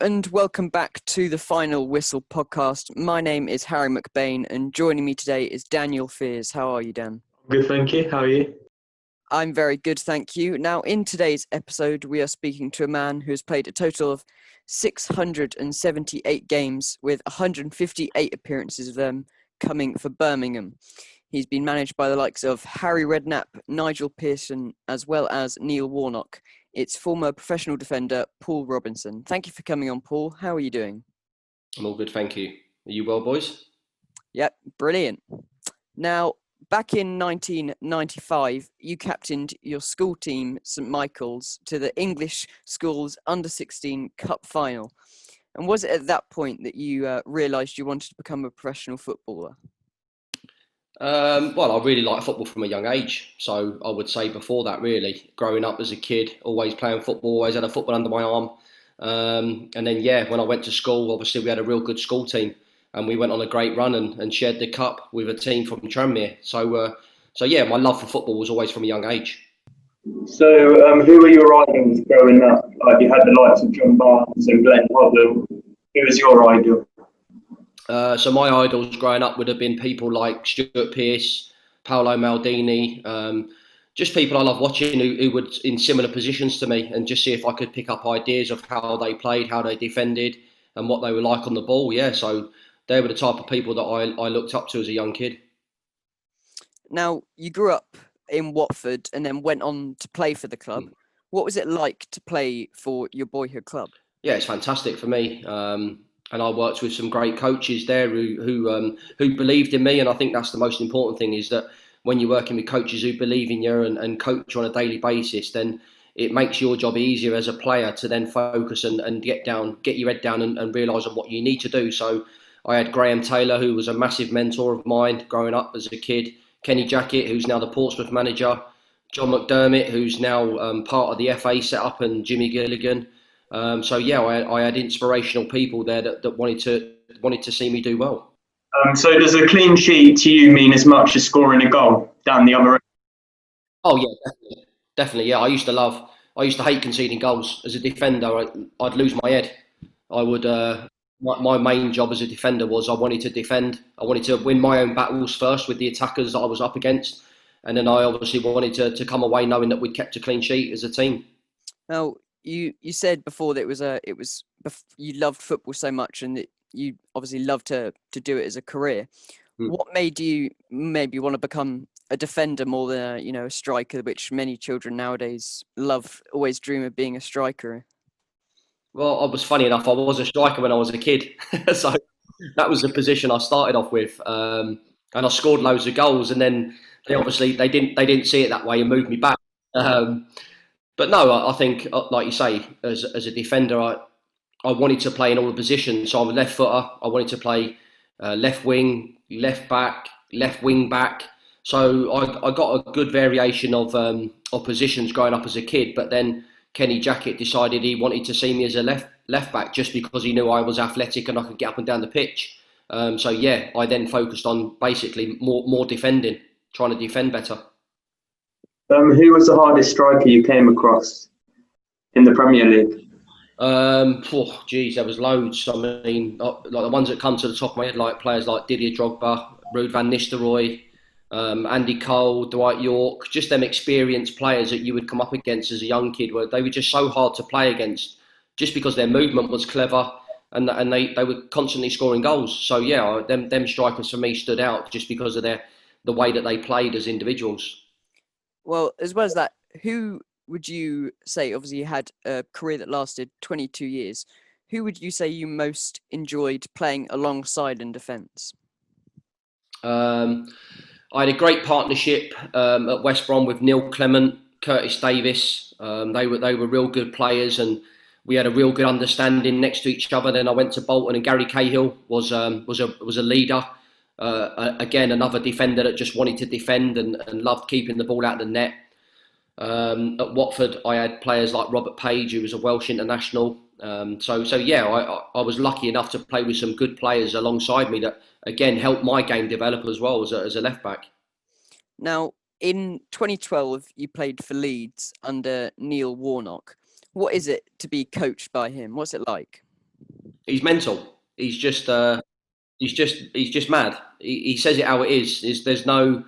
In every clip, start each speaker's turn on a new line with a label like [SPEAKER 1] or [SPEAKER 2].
[SPEAKER 1] and welcome back to the Final Whistle podcast. My name is Harry McBain, and joining me today is Daniel Fears. How are you, Dan?
[SPEAKER 2] Good, thank you. How are you?
[SPEAKER 1] I'm very good, thank you. Now, in today's episode, we are speaking to a man who has played a total of 678 games, with 158 appearances of them coming for Birmingham. He's been managed by the likes of Harry Redknapp, Nigel Pearson, as well as Neil Warnock. It's former professional defender Paul Robinson. Thank you for coming on, Paul. How are you doing?
[SPEAKER 3] I'm all good, thank you. Are you well, boys?
[SPEAKER 1] Yep, brilliant. Now, back in 1995, you captained your school team, St Michael's, to the English Schools Under-16 Cup final. And was it at that point that you realised you wanted to become a professional footballer?
[SPEAKER 3] Well, I really liked football from a young age. So I would say before that, really, growing up as a kid, always playing football, always had a football under my arm. And then, when I went to school, obviously we had a real good school team. And we went on a great run and shared the cup with a team from Tranmere. So my love for football was always from a young age.
[SPEAKER 2] So, who were your idols growing up? Like you had the likes of John Barnes and Glenn Hoddle. Who was your idol?
[SPEAKER 3] So my idols growing up would have been people like Stuart Pearce, Paolo Maldini, just people I love watching who would in similar positions to me, and just see if I could pick up ideas of how they played, how they defended, and what they were like on the ball. Yeah, so they were the type of people that I looked up to as a young kid.
[SPEAKER 1] Now, you grew up in Watford and then went on to play for the club. What was it like to play for your boyhood club?
[SPEAKER 3] Yeah, it's fantastic for me. And I worked with some great coaches there who believed in me, and I think that's the most important thing, is that when you're working with coaches who believe in you and coach you on a daily basis, then it makes your job easier as a player to then focus and get your head down and realise on what you need to do. So I had Graham Taylor, who was a massive mentor of mine growing up as a kid, Kenny Jackett, who's now the Portsmouth manager, John McDermott, who's now part of the FA setup, and Jimmy Gilligan. I had inspirational people there that wanted to see me do well.
[SPEAKER 2] So does a clean sheet to you mean as much as scoring a goal down the other end?
[SPEAKER 3] Oh yeah, definitely. Yeah, I used to hate conceding goals. As a defender, I'd lose my head. I would. My main job as a defender was I wanted to defend. I wanted to win my own battles first with the attackers that I was up against, and then I obviously wanted to come away knowing that we'd kept a clean sheet as a team.
[SPEAKER 1] Now, you said before that you loved football so much and that you obviously loved to do it as a career. What made you maybe want to become a defender more than a striker, which many children nowadays always dream of being a striker?
[SPEAKER 3] Well, I was funny enough. I was a striker when I was a kid, so that was the position I started off with, and I scored loads of goals. And then they didn't see it that way and moved me back. But no, I think, like you say, as a defender, I wanted to play in all the positions. So I'm a left footer. I wanted to play left wing, left back, left wing back. So I got a good variation of positions growing up as a kid. But then Kenny Jackett decided he wanted to see me as a left back, just because he knew I was athletic and I could get up and down the pitch. I then focused on basically more defending, trying to defend better.
[SPEAKER 2] Who was the hardest striker you came across in the Premier League?
[SPEAKER 3] There was loads. I mean, like the ones that come to the top of my head, like players like Didier Drogba, Ruud van Nistelrooy, Andy Cole, Dwight York, just them experienced players that you would come up against as a young kid, where they were just so hard to play against, just because their movement was clever and they were constantly scoring goals. So yeah, them strikers for me stood out just because of the way that they played as individuals.
[SPEAKER 1] Well, as well as that, who would you say, obviously you had a career that lasted 22 years, who would you say you most enjoyed playing alongside in defence?
[SPEAKER 3] I had a great partnership at West Brom with Neil Clement, Curtis Davis. They were real good players, and we had a real good understanding next to each other. Then I went to Bolton, and Gary Cahill was a leader. Again, another defender that just wanted to defend and loved keeping the ball out of the net. At Watford, I had players like Robert Page, who was a Welsh international. I was lucky enough to play with some good players alongside me that, again, helped my game develop as well as a left back.
[SPEAKER 1] Now, in 2012, you played for Leeds under Neil Warnock. What is it to be coached by him? What's it like?
[SPEAKER 3] He's mental. He's just mad. He says it how it is. There's no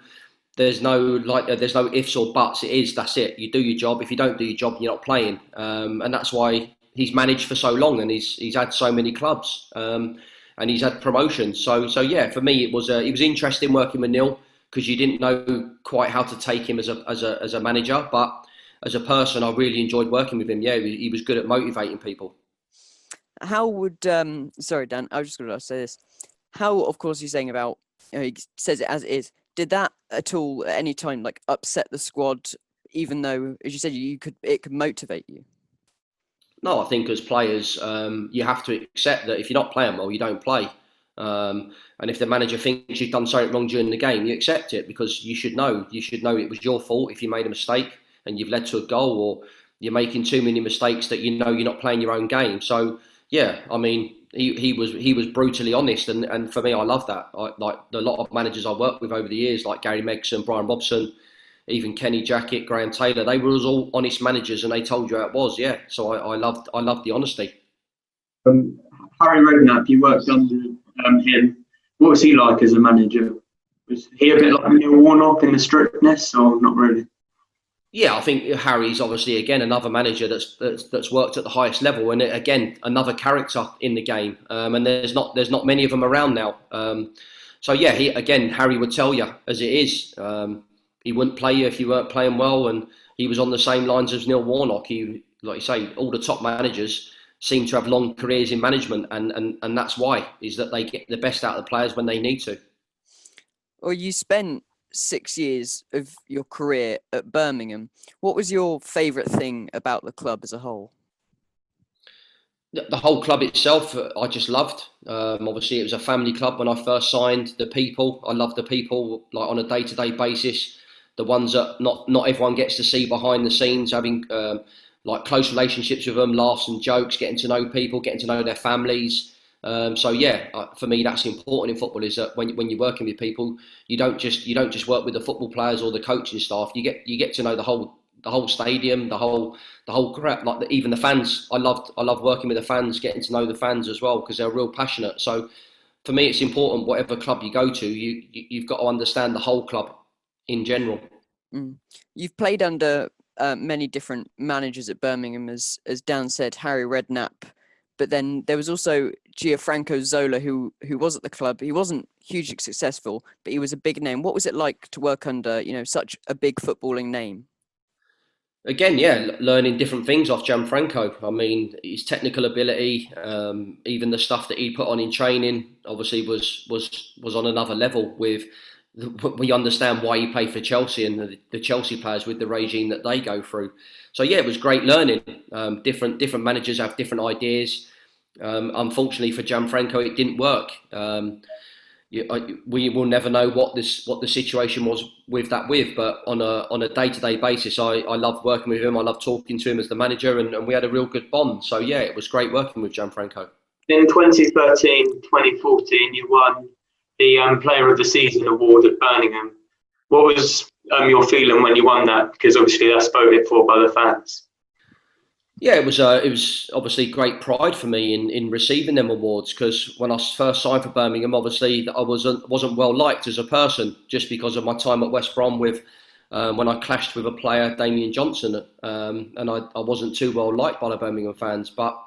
[SPEAKER 3] ifs or buts. It is, that's it. You do your job. If you don't do your job, you're not playing. And that's why he's managed for so long, and he's had so many clubs, and he's had promotions. So yeah, for me it was interesting working with Neil, because you didn't know quite how to take him as a manager, but as a person, I really enjoyed working with him. Yeah, he was good at motivating people.
[SPEAKER 1] How would sorry, Dan, I was just going to say this. How, of course, you're saying about, he says it as it is. Did that at all at any time like upset the squad, even though, as you said, it could motivate you?
[SPEAKER 3] No, I think as players, you have to accept that if you're not playing well, you don't play. And if the manager thinks you've done something wrong during the game, you accept it, because you should know. You should know it was your fault if you made a mistake and you've led to a goal, or you're making too many mistakes that you know you're not playing your own game. So yeah, I mean, he was brutally honest, and for me, I love that. Like a lot of managers I worked with over the years, like Gary Megson, Brian Robson, even Kenny Jackett, Graham Taylor, they were all honest managers, and they told you how it was. Yeah, so I loved the honesty.
[SPEAKER 2] Um, Harry Redknapp, you worked under him. What was he like as a manager? Was he a bit like Neil Warnock in the strictness, or not really?
[SPEAKER 3] Yeah, I think Harry's obviously again another manager that's worked at the highest level, and again another character in the game. And there's not many of them around now. So yeah, Harry would tell you as it is. He wouldn't play you if you weren't playing well, and he was on the same lines as Neil Warnock. He, like you say, all the top managers seem to have long careers in management, and that's why, is that they get the best out of the players when they need to.
[SPEAKER 1] Or you spent 6 years of your career at Birmingham. What was your favourite thing about the club as a whole?
[SPEAKER 3] The whole club itself, I just loved. Obviously, it was a family club when I first signed. The people, I love the people, like on a day-to-day basis. The ones that not everyone gets to see behind the scenes, having like close relationships with them, laughs and jokes, getting to know people, getting to know their families. So yeah, for me, that's important in football. Is that when you're working with people, you don't just work with the football players or the coaching staff. You get to know the whole stadium, the whole crap. Like even the fans. I love working with the fans, getting to know the fans as well, because they're real passionate. So for me, it's important. Whatever club you go to, you've got to understand the whole club in general.
[SPEAKER 1] Mm. You've played under many different managers at Birmingham, as Dan said, Harry Redknapp, but then there was also Gianfranco Zola, who was at the club. He wasn't hugely successful, but he was a big name. What was it like to work under, such a big footballing name?
[SPEAKER 3] Again, yeah, learning different things off Gianfranco. I mean, his technical ability, even the stuff that he put on in training, obviously was on another level. We understand why he played for Chelsea and the Chelsea players with the regime that they go through. So yeah, it was great learning. Different managers have different ideas. Unfortunately for Gianfranco, it didn't work. We will never know what the situation was with that but on a day-to-day basis, I loved working with him. I loved talking to him as the manager, and we had a real good bond. So yeah, it was great working with Gianfranco.
[SPEAKER 2] In 2013, 2014, you won the Player of the Season award at Birmingham. What was your feeling when you won that? Because obviously that's voted for by the fans.
[SPEAKER 3] Yeah, it was obviously great pride for me in receiving them awards, because when I first signed for Birmingham, obviously I wasn't well liked as a person, just because of my time at West Brom with when I clashed with a player, Damien Johnson, and I wasn't too well liked by the Birmingham fans. But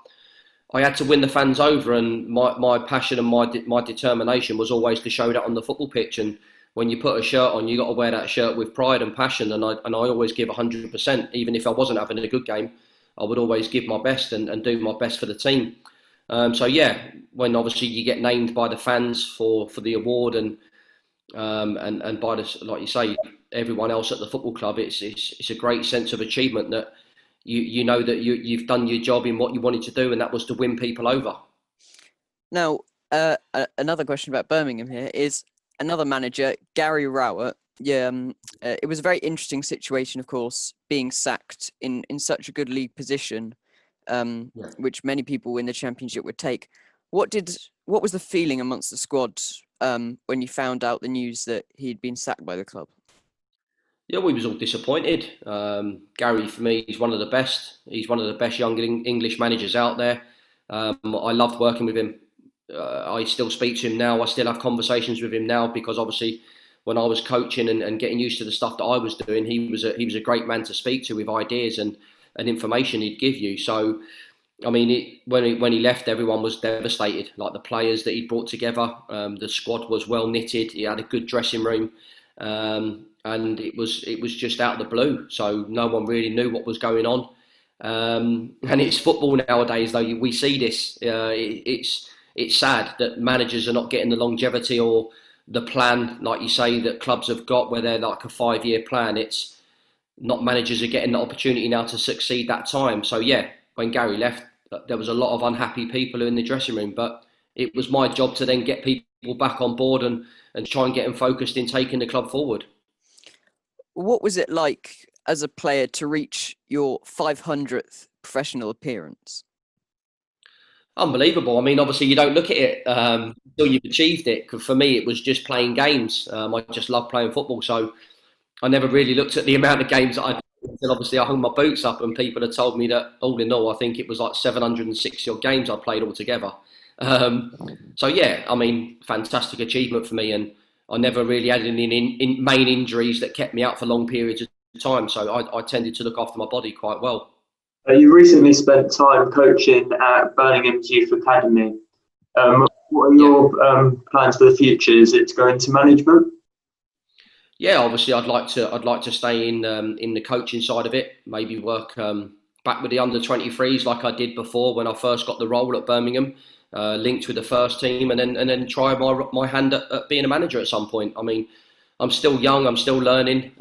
[SPEAKER 3] I had to win the fans over, and my passion and my determination was always to show that on the football pitch. And when you put a shirt on, you got to wear that shirt with pride and passion. And I always give 100%, even if I wasn't having a good game. I would always give my best and do my best for the team. So yeah, when obviously you get named by the fans for the award, and by the, like you say, everyone else at the football club, it's a great sense of achievement that you know that you've done your job in what you wanted to do, and that was to win people over.
[SPEAKER 1] Now, another question about Birmingham here is another manager, Gary Rowett. Yeah, it was a very interesting situation, of course, being sacked in such a good league position,
[SPEAKER 3] Yeah.
[SPEAKER 1] which many people in the Championship would take. What was the feeling amongst the squad when you found out the news that he'd been sacked by the club?
[SPEAKER 3] Yeah, we was all disappointed. Gary, for me, he's one of the best. He's one of the best young English managers out there. I loved working with him. I still speak to him now. I still have conversations with him now because obviously when I was coaching and getting used to the stuff that I was doing, he was a great man to speak to with ideas and information he'd give you. So, I mean, when he left, everyone was devastated. Like the players that he brought together, the squad was well knitted. He had a good dressing room, and it was just out of the blue. So no one really knew what was going on. And it's football nowadays, though. We see this. It's sad that managers are not getting the longevity or the plan, like you say, that clubs have got, where they're like a 5-year plan. It's not managers are getting the opportunity now to succeed that time. So yeah, when Gary left, there was a lot of unhappy people in the dressing room, but it was my job to then get people back on board and try and get them focused in taking the club forward.
[SPEAKER 1] What was it like as a player to reach your 500th professional appearance?
[SPEAKER 3] Unbelievable. I mean, obviously, you don't look at it until you've achieved it. 'Cause for me, it was just playing games. I just love playing football. So I never really looked at the amount of games that I did until obviously I hung my boots up and people had told me that all in all, I think it was like 760 odd games I played altogether. So yeah, I mean, fantastic achievement for me. And I never really had any main injuries that kept me out for long periods of time. So I tended to look after my body quite well.
[SPEAKER 2] You recently spent time coaching at Birmingham's Youth Academy. What are your plans for the future? Is it to go into management?
[SPEAKER 3] Yeah, obviously, I'd like to stay in the coaching side of it. Maybe work back with the under-23s like I did before when I first got the role at Birmingham, linked with the first team, and then try my hand at being a manager at some point. I mean, I'm still young, I'm still learning.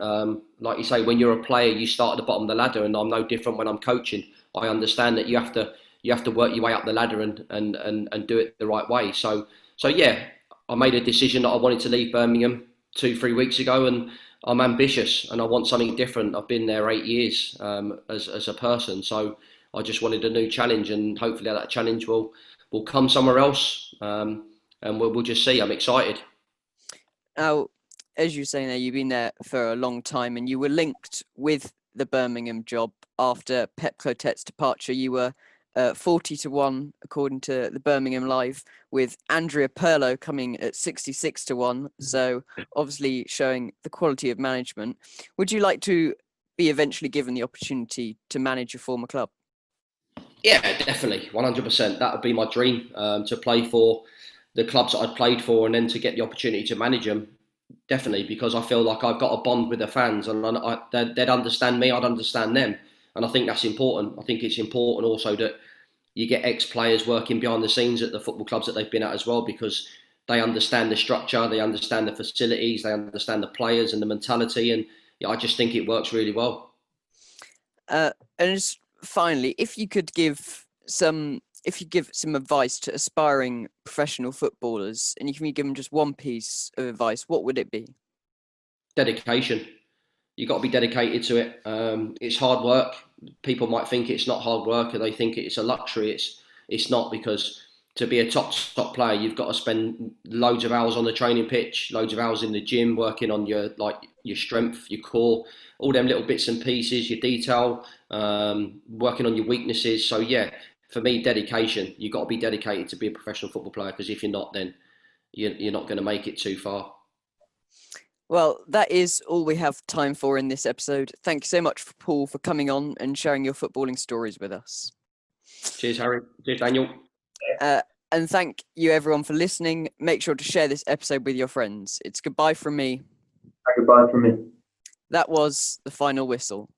[SPEAKER 3] Like you say, when you're a player, you start at the bottom of the ladder, and I'm no different when I'm coaching. I understand that you have to work your way up the ladder and do it the right way. So yeah, I made a decision that I wanted to leave Birmingham 2-3 weeks ago, and I'm ambitious and I want something different. I've been there 8 years as a person, so I just wanted a new challenge, and hopefully that challenge will come somewhere else, and we'll just see. I'm excited.
[SPEAKER 1] Now, as you say there, you've been there for a long time and you were linked with the Birmingham job after Pep Clotet's departure. You were 40-1, according to the Birmingham Live, with Andrea Pirlo coming at 66-1. So obviously showing the quality of management. Would you like to be eventually given the opportunity to manage your former club?
[SPEAKER 3] Yeah, definitely, 100%. That would be my dream, to play for the clubs that I'd played for and then to get the opportunity to manage them. Definitely, because I feel like I've got a bond with the fans, and they'd understand me, I'd understand them, and I think that's important. I think it's important also that you get ex-players working behind the scenes at the football clubs that they've been at as well, because they understand the structure, they understand the facilities, they understand the players and the mentality, and yeah, I just think it works really well.
[SPEAKER 1] And just finally, if you give some advice to aspiring professional footballers, and you can give them just one piece of advice, what would it be?
[SPEAKER 3] Dedication. You've got to be dedicated to it. It's hard work. People might think it's not hard work, and they think it's a luxury. It's not, because to be a top player, you've got to spend loads of hours on the training pitch, loads of hours in the gym, working on your strength, your core, all them little bits and pieces, your detail, working on your weaknesses. So yeah, for me, dedication. You've got to be dedicated to be a professional football player, because if you're not, then you're not going to make it too far.
[SPEAKER 1] Well, that is all we have time for in this episode. Thank you so much, Paul, for coming on and sharing your footballing stories with us.
[SPEAKER 3] Cheers, Harry. Cheers, Daniel.
[SPEAKER 1] And thank you, everyone, for listening. Make sure to share this episode with your friends. It's goodbye from me.
[SPEAKER 2] Goodbye from me.
[SPEAKER 1] That was the final whistle.